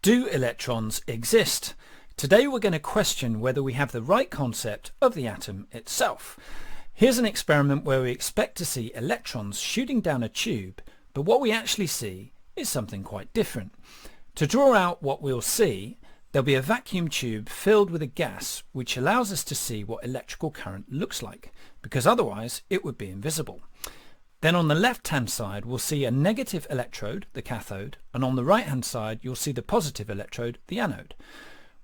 Do electrons exist? Today we're going to question whether we have the right concept of the atom itself. Here's an experiment where we expect to see electrons shooting down a tube, but what we actually see is something quite different. To draw out what we'll see, there'll be a vacuum tube filled with a gas which allows us to see what electrical current looks like, because otherwise it would be invisible. Then on the left hand side we'll see a negative electrode, the cathode, and on the right hand side you'll see the positive electrode, the anode.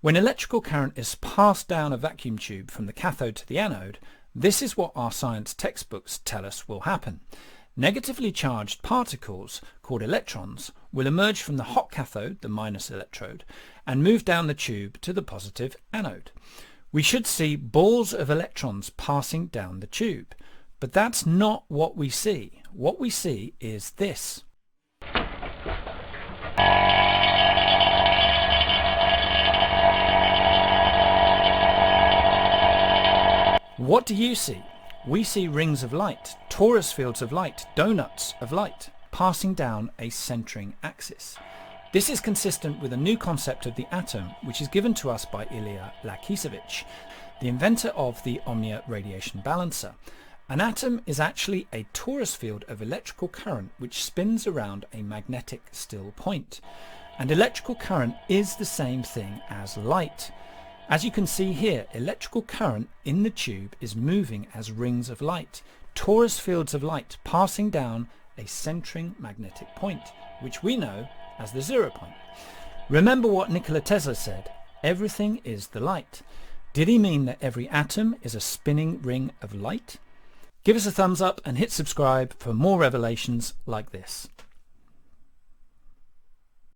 When electrical current is passed down a vacuum tube from the cathode to the anode, this is what our science textbooks tell us will happen. Negatively charged particles, called electrons, will emerge from the hot cathode, the minus electrode, and move down the tube to the positive anode. We should see balls of electrons passing down the tube. But that's not what we see. What we see is this. What do you see? We see rings of light, torus fields of light, donuts of light, passing down a centering axis. This is consistent with a new concept of the atom which is given to us by Ilya Lakisevich, the inventor of the Omnia Radiation Balancer. An atom is actually a torus field of electrical current which spins around a magnetic still point. And electrical current is the same thing as light. As you can see here, electrical current in the tube is moving as rings of light, torus fields of light passing down a centering magnetic point, which we know as the 0 point. Remember what Nikola Tesla said, everything is the light. Did he mean that every atom is a spinning ring of light? Give us a thumbs up and hit subscribe for more revelations like this.